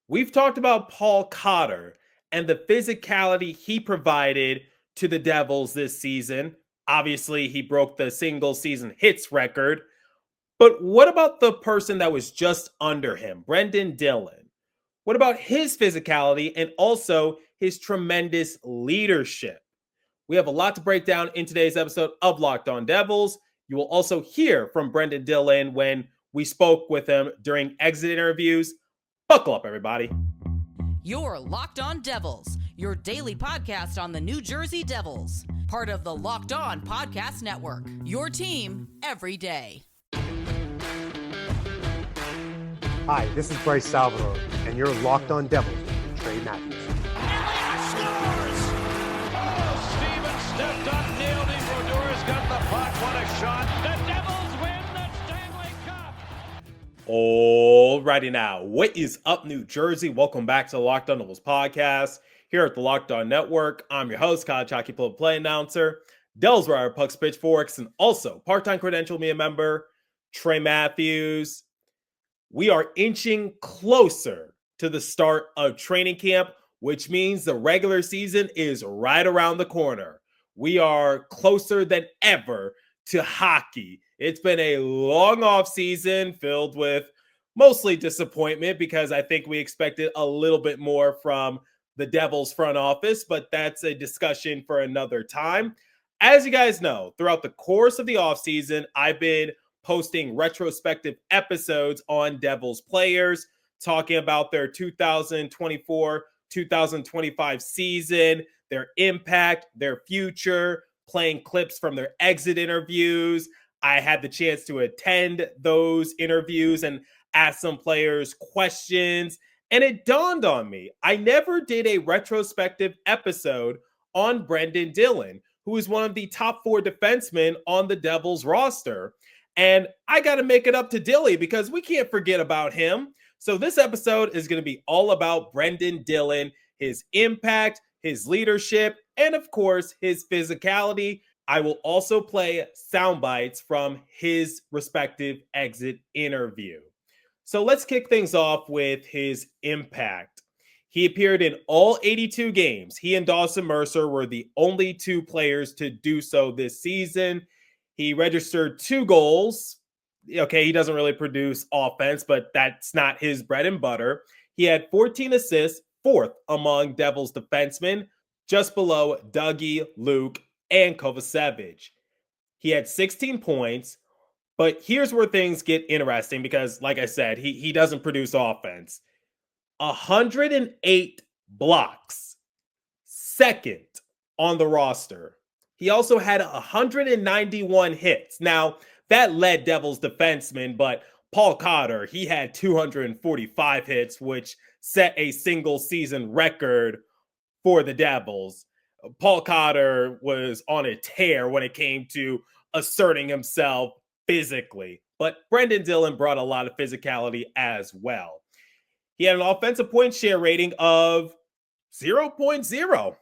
We've talked about Paul Cotter and the physicality he provided to the Devils this season. Obviously, he broke the single season hits record. But what about the person that was just under him, Brenden Dillon? What about his physicality and also his tremendous leadership? We have a lot to break down in today's episode of Locked On Devils. You will also hear from Brenden Dillon when we spoke with him during exit interviews. Buckle up, everybody. You're Locked On Devils, your daily podcast on the New Jersey Devils, part of the Locked On Podcast Network, your team every day. Hi, this is Bryce Salvador, and you're Locked On Devils with Trey Matthews. Elliott scores! Oh, Stevens stepped up, nailed it. Brodor's got the puck. What a shot. The Devils win the Stanley Cup. Alrighty now, what is up, New Jersey? Welcome back to the Locked On Devils podcast here at the Locked On Network. I'm your host, College Hockey Play Announcer, Devils Wire Pucks Pitchforks, and also part-time credential media member, Trey Matthews. We are inching closer to the start of training camp, which means the regular season is right around the corner. We are closer than ever to hockey. It's been a long off season filled with mostly disappointment because I think we expected a little bit more from the Devils front office, but that's a discussion for another time. As you guys know, throughout the course of the offseason, I've been posting retrospective episodes on Devils players, talking about their 2024-2025 season, their impact, their future, playing clips from their exit interviews. I had the chance to attend those interviews and ask some players questions, and it dawned on me, I never did a retrospective episode on Brenden Dillon, who is one of the top 4 defensemen on the Devils roster. And I got to make it up to Dilly because we can't forget about him. So this episode is going to be all about Brenden Dillon, his impact, his leadership, and of course, his physicality. I will also play soundbites from his respective exit interview. So let's kick things off with his impact. He appeared in all 82 games. He and Dawson Mercer were the only 2 players to do so this season. He registered 2 goals. Okay, he doesn't really produce offense, but that's not his bread and butter. He had 14 assists, 4th among Devils defensemen, just below Dougie, Luke, and Kovacevic. He had 16 points, but here's where things get interesting because, like I said, he doesn't produce offense. 108 blocks, 2nd on the roster. He also had 191 hits. Now, that led Devils defenseman, but Paul Cotter, he had 245 hits, which set a single season record for the Devils. Paul Cotter was on a tear when it came to asserting himself physically, but Brenden Dillon brought a lot of physicality as well. He had an offensive point share rating of 0.0,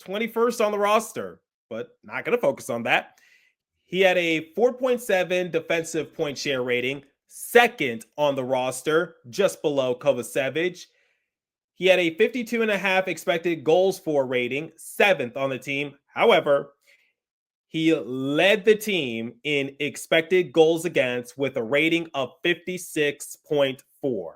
21st on the roster, but not going to focus on that. He had a 4.7 defensive point share rating, 2nd on the roster, just below Kovacevic. He had a 52.5 expected goals for rating, 7th on the team. However, he led the team in expected goals against with a rating of 56.4.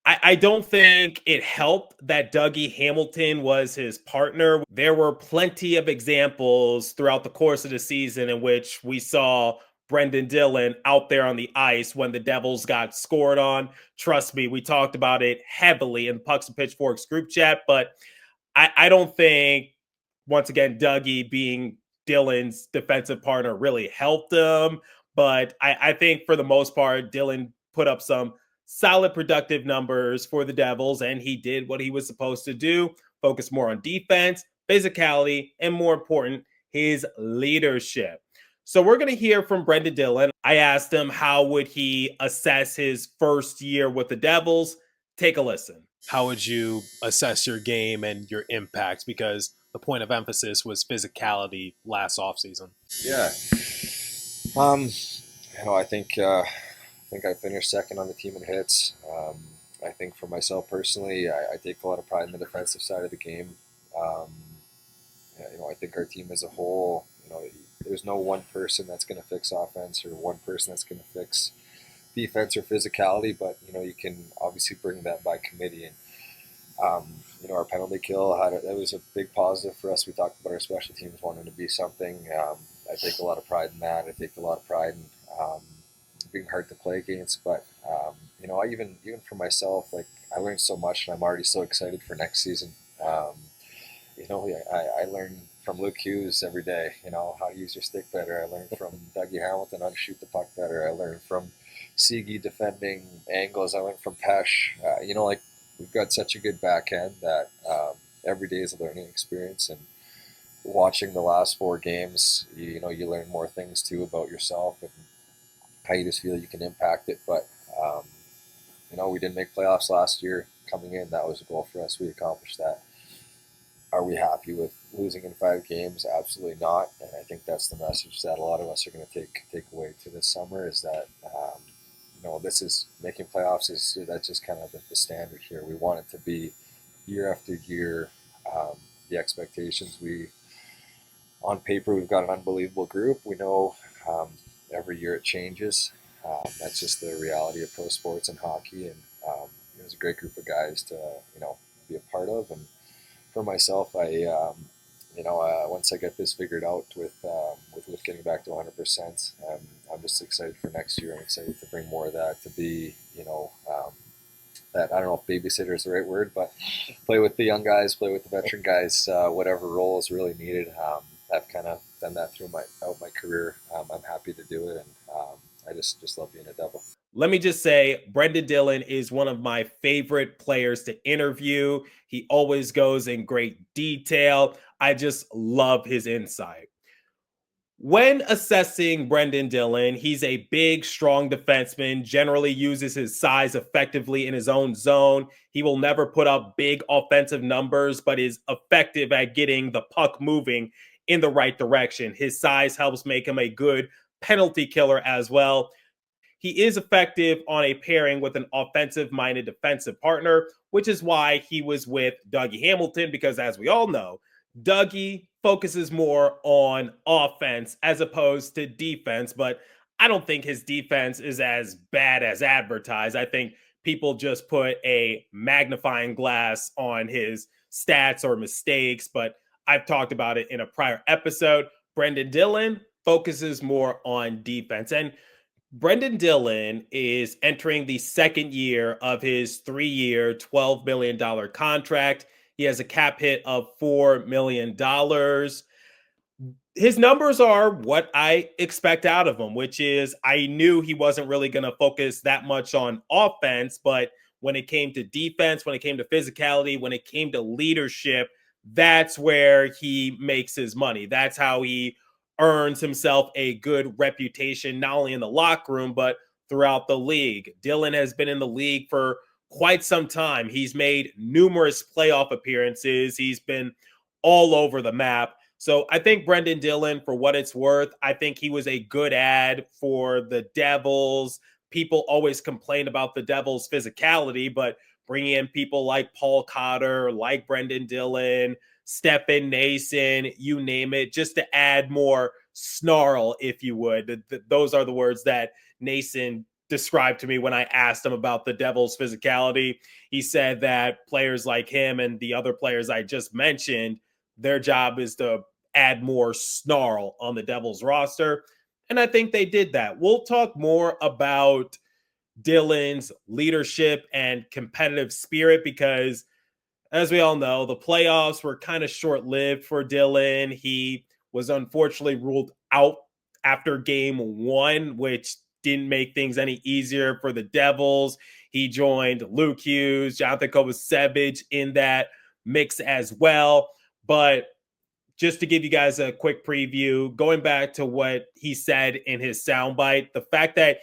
I don't think it helped that Dougie Hamilton was his partner. There were plenty of examples throughout the course of the season in which we saw Brenden Dillon out there on the ice when the Devils got scored on. Trust me, we talked about it heavily in Pucks and Pitchforks group chat, but I don't think, once again, Dougie being Dillon's defensive partner really helped him. But I think for the most part, Dillon put up some solid productive numbers for the Devils, and he did what he was supposed to do, focus more on defense, physicality, and more important, his leadership. So we're going to hear from Brenden Dillon. I asked him how would he assess his first year with the Devils. Take a listen. How would you assess your game and your impact? Because the point of emphasis was physicality last offseason. Yeah. I think I finished second on the team in hits. I think for myself personally, I take a lot of pride in the defensive side of the game. Um, I think our team as a whole, there's no one person that's going to fix offense or one person that's going to fix defense or physicality, but you can obviously bring that by committee. And our penalty kill that was a big positive for us. We talked about our special teams wanting to be something. I take a lot of pride in that. I take a lot of pride in being hard to play against. But I even for myself, like I learned so much, and I'm already so excited for next season. I learn from Luke Hughes every day. How to use your stick better. I learned from Dougie Hamilton how to shoot the puck better. I learned from Sigi defending angles. I learned from Pesh. We've got such a good backhand that every day is a learning experience. And watching the last 4 games, you learn more things too about yourself and how you just feel you can impact it. But we didn't make playoffs last year. Coming in, that was a goal for us. We accomplished that. Are we happy with losing in 5 games? Absolutely not. And I think that's the message that a lot of us are going to take away to this summer is that, this is making playoffs that's just kind of the standard here. We want it to be year after year. The expectations on paper, we've got an unbelievable group. We know every year it changes. That's just the reality of pro sports and hockey. And it was a great group of guys to, be a part of. And for myself, once I get this figured out with getting back to 100%, I'm just excited for next year. I'm excited to bring more of that, to be, that, I don't know if babysitter is the right word, but play with the young guys, play with the veteran guys, whatever role is really needed. I've kind of done that throughout my career. I'm happy to do it, and I just love being a Devil. Let me just say, Brenden Dillon is one of my favorite players to interview. He always goes in great detail. I just love his insight. When assessing Brenden Dillon, he's a big, strong defenseman, generally uses his size effectively in his own zone. He will never put up big offensive numbers, but is effective at getting the puck moving in the right direction. His size helps make him a good penalty killer as well. He is effective on a pairing with an offensive-minded defensive partner, which is why he was with Dougie Hamilton, because as we all know, Dougie focuses more on offense as opposed to defense, but I don't think his defense is as bad as advertised. I think people just put a magnifying glass on his stats or mistakes, but I've talked about it in a prior episode. Brenden Dillon focuses more on defense. And Brenden Dillon is entering the second year of his 3-year, $12 million contract. He has a cap hit of $4 million. His numbers are what I expect out of him, which is I knew he wasn't really going to focus that much on offense, but when it came to defense, when it came to physicality, when it came to leadership, that's where he makes his money. That's how he earns himself a good reputation, not only in the locker room, but throughout the league. Dillon has been in the league for quite some time. He's made numerous playoff appearances. He's been all over the map. So I think Brenden Dillon, for what it's worth, I think he was a good ad for the Devils. People always complain about the Devils' physicality, but bringing in people like Paul Cotter, like Brenden Dillon, Stefan Nason, you name it, just to add more snarl, if you would. Those are the words that Nason described to me when I asked him about the Devils' physicality. He said that players like him and the other players I just mentioned, their job is to add more snarl on the Devils roster. And I think they did that. We'll talk more about Dillon's leadership and competitive spirit because, as we all know, the playoffs were kind of short-lived for Dillon. He was unfortunately ruled out after game 1, which didn't make things any easier for the Devils. He joined Luke Hughes, Jonathan Kovacevic in that mix as well. But just to give you guys a quick preview, going back to what he said in his soundbite, the fact that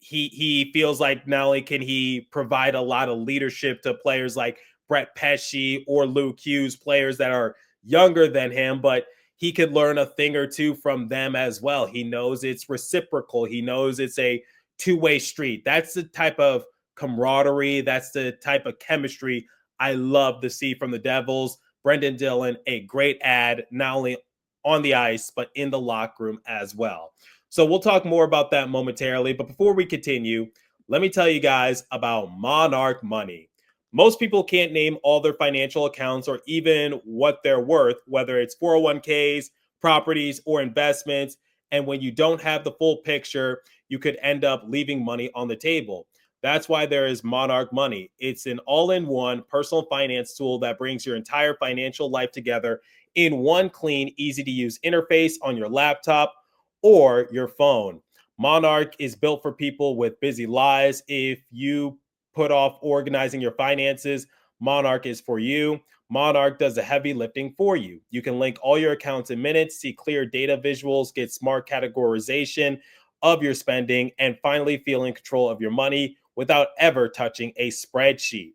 he feels like not only can he provide a lot of leadership to players like Brett Pesce or Luke Hughes, players that are younger than him, but he could learn a thing or two from them as well. He knows it's reciprocal. He knows it's a two-way street. That's the type of camaraderie. That's the type of chemistry I love to see from the Devils. Brenden Dillon, a great ad, not only on the ice, but in the locker room as well. So we'll talk more about that momentarily. But before we continue, let me tell you guys about Monarch Money. Most people can't name all their financial accounts or even what they're worth, whether it's 401ks, properties, or investments. And when you don't have the full picture, you could end up leaving money on the table. That's why there is Monarch Money. It's an all-in-one personal finance tool that brings your entire financial life together in one clean, easy-to-use interface on your laptop or your phone. Monarch is built for people with busy lives. If you put off organizing your finances, Monarch is for you. Monarch does the heavy lifting for you. You can link all your accounts in minutes, see clear data visuals, get smart categorization of your spending, and finally feel in control of your money without ever touching a spreadsheet.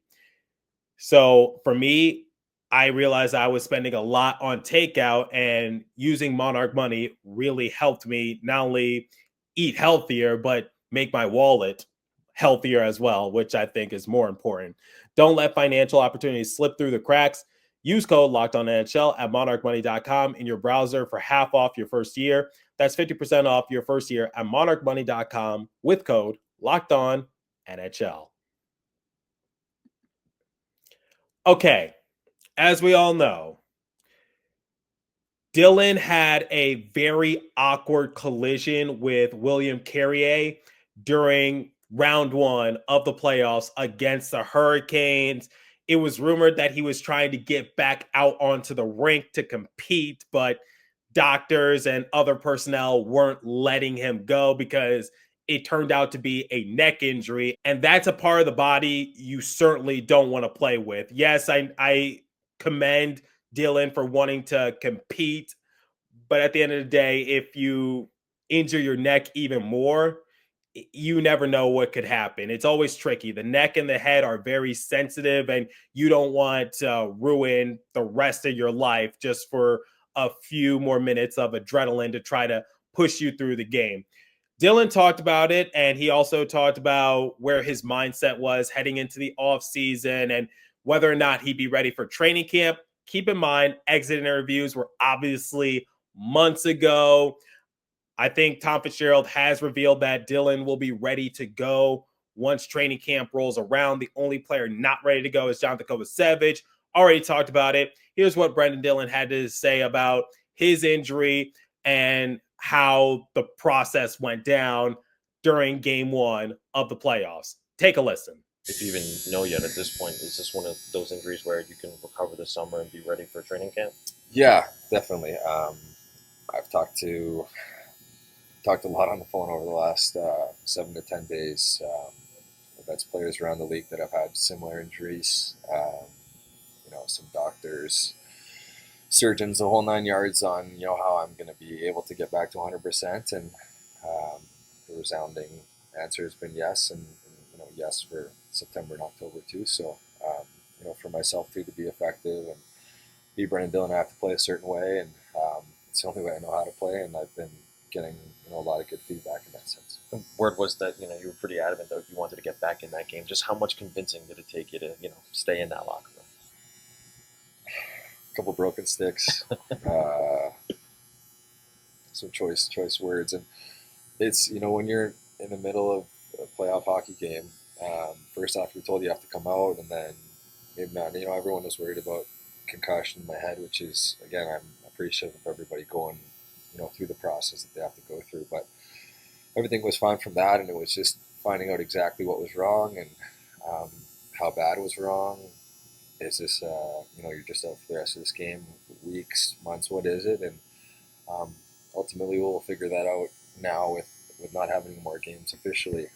So for me, I realized I was spending a lot on takeout, and using Monarch Money really helped me not only eat healthier, but make my wallet healthier as well, which I think is more important. Don't let financial opportunities slip through the cracks. Use code LOCKEDONNHL at monarchmoney.com in your browser for half off your first year. That's 50% off your first year at monarchmoney.com with code LOCKEDONNHL. Okay, as we all know, Dillon had a very awkward collision with William Carrier during round one of the playoffs against the Hurricanes. It was rumored that he was trying to get back out onto the rink to compete, but doctors and other personnel weren't letting him go because it turned out to be a neck injury. And that's a part of the body you certainly don't want to play with. Yes, I commend Dillon for wanting to compete, but at the end of the day, if you injure your neck even more, you never know what could happen. It's always tricky. The neck and the head are very sensitive, and you don't want to ruin the rest of your life just for a few more minutes of adrenaline to try to push you through the game. Dillon talked about it, and he also talked about where his mindset was heading into the offseason and whether or not he'd be ready for training camp. Keep in mind, exit interviews were obviously months ago. I think Tom Fitzgerald has revealed that Dillon will be ready to go once training camp rolls around. The only player not ready to go is Jonathan Kovacevic. Already talked about it. Here's what Brenden Dillon had to say about his injury and how the process went down during game one of the playoffs. Take a listen. If you even know yet at this point, is this one of those injuries where you can recover this summer and be ready for training camp? Yeah, definitely. I've talked a lot on the phone over the last 7 to 10 days. That's players around the league that have had similar injuries. Some doctors, surgeons, the whole 9 yards on how I'm going to be able to get back to 100%. And the resounding answer has been yes, and yes for September and October too. So for myself too to be effective and be Brenden Dillon, I have to play a certain way, and it's the only way I know how to play. And I've been getting a lot of good feedback in that sense. The word was that you were pretty adamant that you wanted to get back in that game. Just how much convincing did it take you to stay in that locker room? A couple broken sticks, some choice words, and it's when you're in the middle of a playoff hockey game. First off, you're told you have to come out, and then maybe not. Everyone was worried about concussion in my head, which is, again, I'm appreciative of everybody going through the process that they have to go through, but everything was fine from that, and it was just finding out exactly what was wrong and how bad it was wrong. Is this you're just out for the rest of this game, weeks, months, what is it? And ultimately we'll figure that out now with not having any more games officially,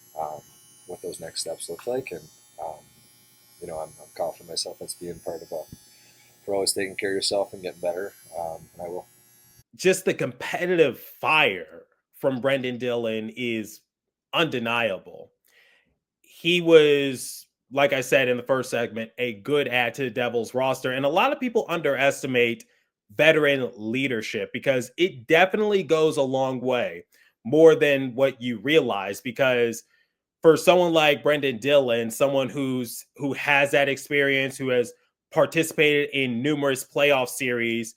what those next steps look like. And I'm confident myself that's being part of for always taking care of yourself and getting better, and I will. Just the competitive fire from Brenden Dillon is undeniable. He was, like I said in the first segment, a good add to the Devils roster. And a lot of people underestimate veteran leadership because it definitely goes a long way, more than what you realize. Because for someone like Brenden Dillon, someone who has that experience, who has participated in numerous playoff series,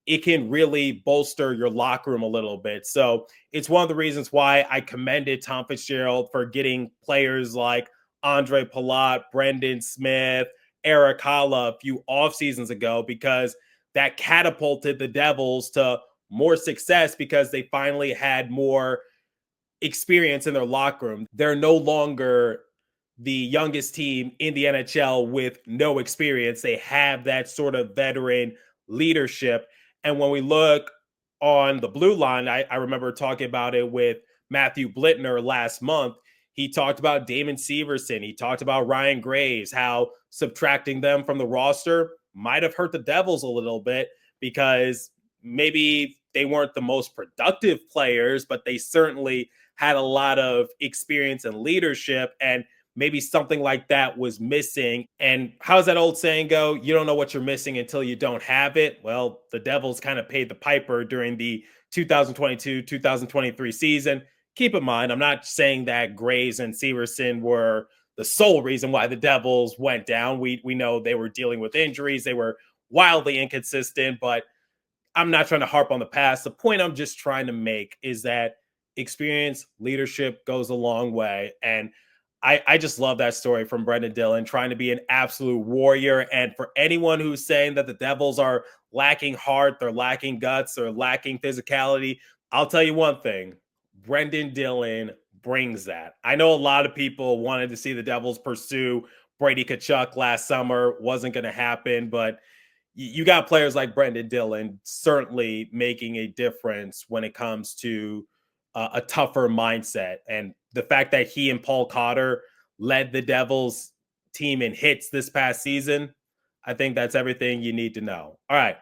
it can really bolster your locker room a little bit. So it's one of the reasons why I commended Tom Fitzgerald for getting players like Andre Palat, Brendan Smith, Eric Holla a few off seasons ago, because that catapulted the Devils to more success because they finally had more experience in their locker room. They're no longer the youngest team in the NHL with no experience. They have that sort of veteran leadership. And when we look on the blue line, I remember talking about it with Matthew Blittner last month. He talked about Damon Severson. He talked about Ryan Graves, how subtracting them from the roster might have hurt the Devils a little bit because maybe they weren't the most productive players, but they certainly had a lot of experience and leadership, and maybe something like that was missing. And how's that old saying go? You don't know what you're missing until you don't have it. Well, the Devils kind of paid the piper during the 2022-2023 season. Keep in mind, I'm not saying that Graves and Severson were the sole reason why the Devils went down. We know they were dealing with injuries. They were wildly inconsistent, but I'm not trying to harp on the past. The point I'm just trying to make is that experience, leadership goes a long way. And I just love that story from Brenden Dillon, trying to be an absolute warrior. And for anyone who's saying that the Devils are lacking heart, they're lacking guts, or lacking physicality, I'll tell you one thing. Brenden Dillon brings that. I know a lot of people wanted to see the Devils pursue Brady Tkachuk last summer. Wasn't going to happen, but you got players like Brenden Dillon certainly making a difference when it comes to a tougher mindset. And the fact that he and Paul Cotter led the Devils team in hits this past season, I think that's everything you need to know. All right.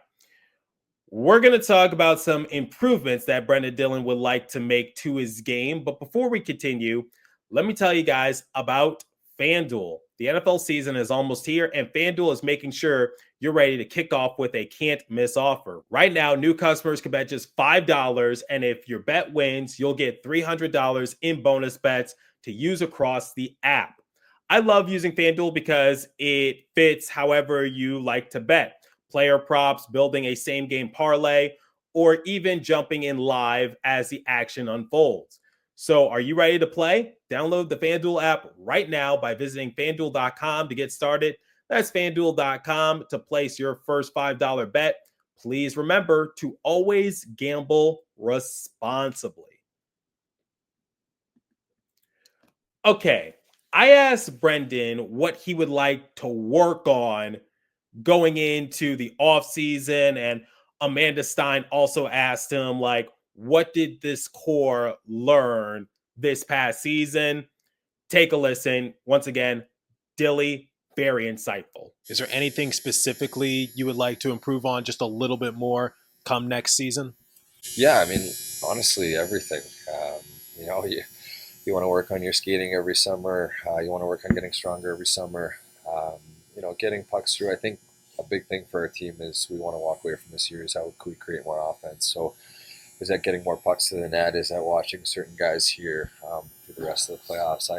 We're going to talk about some improvements that Brenden Dillon would like to make to his game. But before we continue, let me tell you guys about FanDuel. The NFL season is almost here, and FanDuel is making sure you're ready to kick off with a can't miss offer. Right now, new customers can bet just $5, and if your bet wins, you'll get $300 in bonus bets to use across the app. I love using FanDuel because it fits however you like to bet. Player props, building a same game parlay, or even jumping in live as the action unfolds. So are you ready to play? Download the FanDuel app right now by visiting FanDuel.com to get started. That's FanDuel.com to place your first $5 bet. Please remember to always gamble responsibly. Okay, I asked Brenden what he would like to work on going into the offseason, and Amanda Stein also asked him, like, what did this core learn this past season? Take a listen. Once again, Dilly, very insightful. Is there anything specifically you would like to improve on just a little bit more come next season? Yeah, I mean, honestly, everything. You want to work on your skating every summer. You want to work on getting stronger every summer. Getting pucks through. I think a big thing for our team is we want to walk away from this year is how can we create more offense. So is that getting more pucks to the net? Is that watching certain guys here through the rest of the playoffs?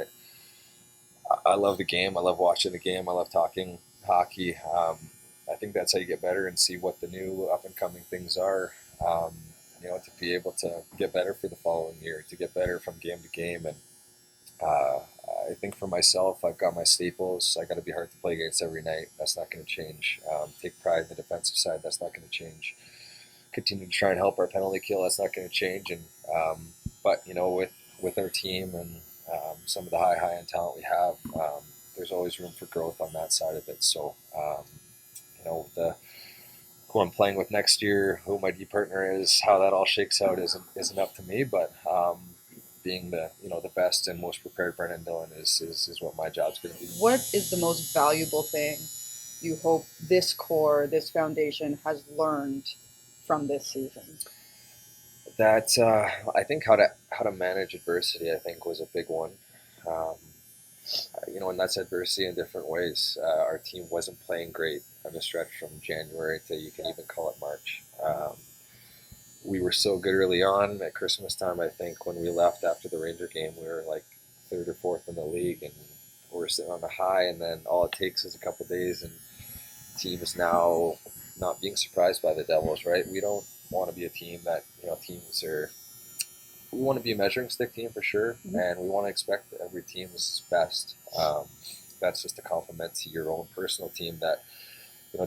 I love the game. I love watching the game. I love talking hockey. I think that's how you get better and see what the new up and coming things are. To be able to get better for the following year, to get better from game to game. And I think for myself, I've got my staples. I got to be hard to play against every night. That's not going to change. Take pride in the defensive side. That's not going to change. Continue to try and help our penalty kill. That's not going to change. And but with our team and some of the high end talent we have, there's always room for growth on that side of it. So who I'm playing with next year, who my D partner is, how that all shakes out isn't up to me. But being the best and most prepared Brenden Dillon is what my job's going to be. What is the most valuable thing you hope this core, this foundation has learned from this season? That I think how to manage adversity, I think, was a big one. And that's adversity in different ways. Our team wasn't playing great on the stretch from January to, you can even call it, March. We were so good early on at Christmas time. I think when we left after the Ranger game, we were like third or fourth in the league, and we're sitting on a high, and then all it takes is a couple days, and teams now not being surprised by the Devils, right? We don't want to be a team that, teams are. We want to be a measuring stick team for sure, and we want to expect every team's best. That's just a compliment to your own personal team that,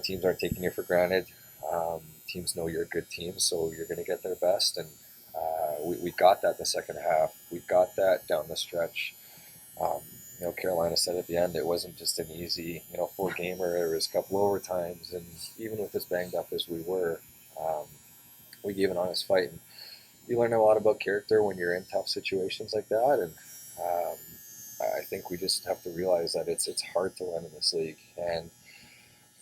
teams aren't taking you for granted. Teams know you're a good team, so you're going to get their best, and we got that the second half. We got that down the stretch. Carolina said at the end it wasn't just an easy, 4-gamer. There was a couple overtimes, and even with as banged up as we were, we gave an honest fight. And you learn a lot about character when you're in tough situations like that, and I think we just have to realize that it's hard to win in this league, and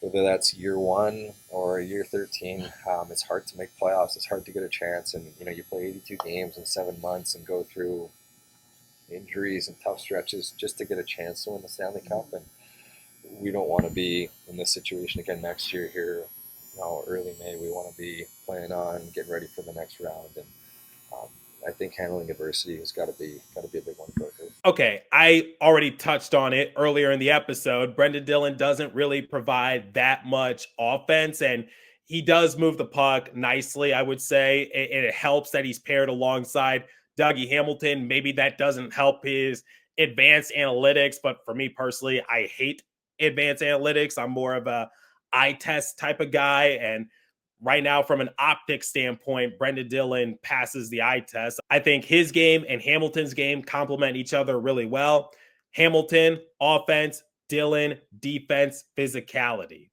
whether that's year 1 or year 13, it's hard to make playoffs. It's hard to get a chance, and you play 82 games in 7 months and go through injuries and tough stretches just to get a chance to win the Stanley Cup, and we don't want to be in this situation again next year here. Early May, we want to be playing on, getting ready for the next round, and I think handling adversity has got to be a big one for her. Okay, I already touched on it earlier in the episode. Brenden Dillon doesn't really provide that much offense, and he does move the puck nicely, I would say. It helps that he's paired alongside Dougie Hamilton. Maybe that doesn't help his advanced analytics, but for me personally, I hate advanced analytics. I'm more of a eye test type of guy, and right now, from an optics standpoint, Brenden Dillon passes the eye test. I think his game and Hamilton's game complement each other really well. Hamilton, offense; Dillon, defense, physicality.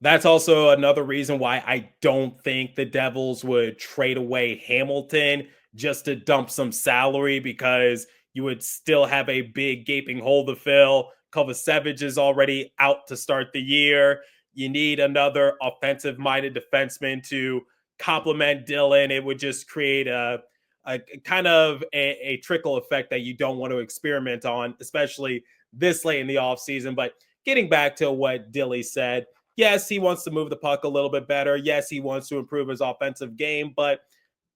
That's also another reason why I don't think the Devils would trade away Hamilton just to dump some salary, because you would still have a big gaping hole to fill. Kovacevic is already out to start the year. You need another offensive-minded defenseman to complement Dillon. It would just create a kind of a trickle effect that you don't want to experiment on, especially this late in the offseason. But getting back to what Dilly said, yes, he wants to move the puck a little bit better. Yes, he wants to improve his offensive game, but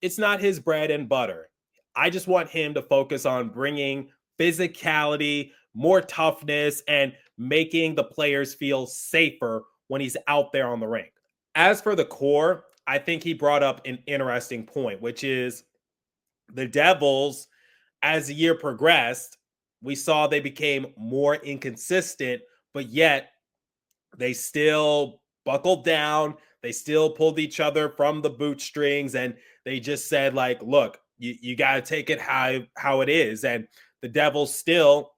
it's not his bread and butter. I just want him to focus on bringing physicality, more toughness, and making the players feel safer when he's out there on the rink. As for the core, I think he brought up an interesting point, which is the Devils, as the year progressed, we saw they became more inconsistent, but yet they still buckled down. They still pulled each other from the bootstrings, and they just said, like, look, you got to take it how it is. And the Devils still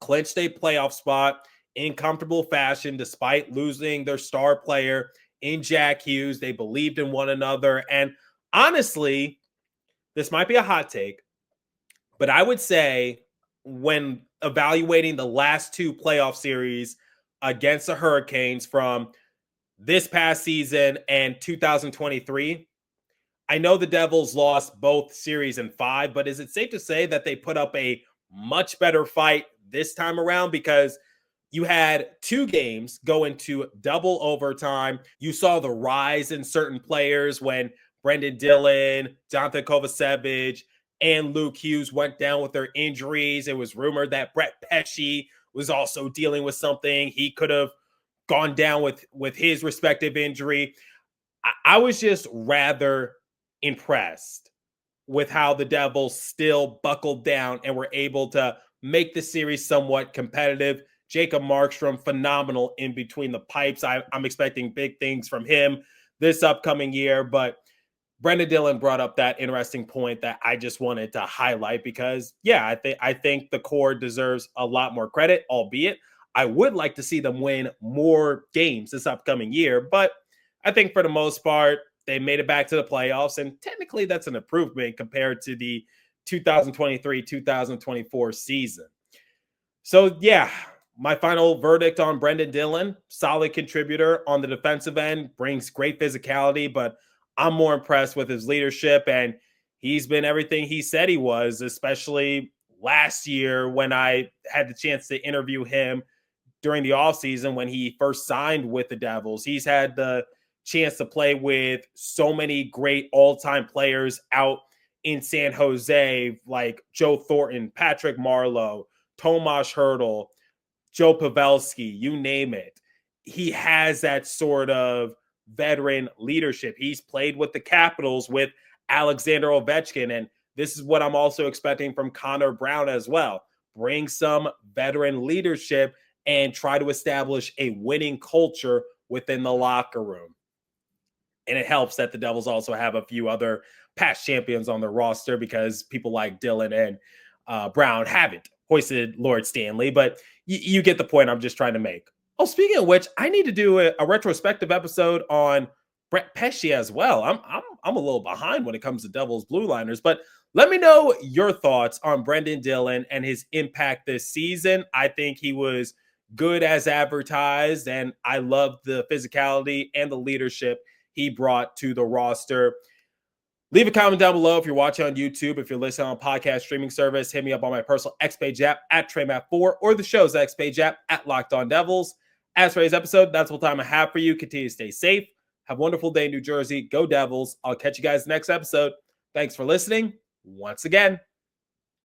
clinched a playoff spot in comfortable fashion, despite losing their star player in Jack Hughes. They believed in one another. And honestly, this might be a hot take, but I would say when evaluating the last 2 playoff series against the Hurricanes from this past season and 2023, I know the Devils lost both series in 5, but is it safe to say that they put up a much better fight this time around? Because you had 2 games go into double overtime. You saw the rise in certain players when Brenden Dillon, Jonathan Kovacevic, and Luke Hughes went down with their injuries. It was rumored that Brett Pesce was also dealing with something. He could have gone down with his respective injury. I was just rather impressed with how the Devils still buckled down and were able to make the series somewhat competitive. Jacob Markstrom, phenomenal in between the pipes. I'm expecting big things from him this upcoming year, but Brenden Dillon brought up that interesting point that I just wanted to highlight because, yeah, I think the core deserves a lot more credit, albeit I would like to see them win more games this upcoming year. But I think for the most part, they made it back to the playoffs, and technically that's an improvement compared to the 2023-2024 season. So, yeah, my final verdict on Brenden Dillon, solid contributor on the defensive end, brings great physicality, but I'm more impressed with his leadership, and he's been everything he said he was, especially last year when I had the chance to interview him during the offseason when he first signed with the Devils. He's had the chance to play with so many great all-time players out in San Jose, like Joe Thornton, Patrick Marleau, Tomas Hertl, Joe Pavelski, you name it. He has that sort of veteran leadership. He's played with the Capitals with Alexander Ovechkin, and this is what I'm also expecting from Connor Brown as well. Bring some veteran leadership and try to establish a winning culture within the locker room. And it helps that the Devils also have a few other past champions on their roster because people like Dillon and Brown haven't hoisted Lord Stanley, but you get the point I'm just trying to make. Oh, speaking of which, I need to do a retrospective episode on Brett Pesce as well. I'm a little behind when it comes to Devils Blue Liners, but let me know your thoughts on Brenden Dillon and his impact this season. I think he was good as advertised, and I loved the physicality and the leadership he brought to the roster. Leave a comment down below if you're watching on YouTube. If you're listening on podcast streaming service, hit me up on my personal X-Page app at TreyMatt4 or the show's X-Page app at Locked On Devils. As for today's episode, that's all the time I have for you. Continue to stay safe. Have a wonderful day in New Jersey. Go Devils. I'll catch you guys next episode. Thanks for listening once again.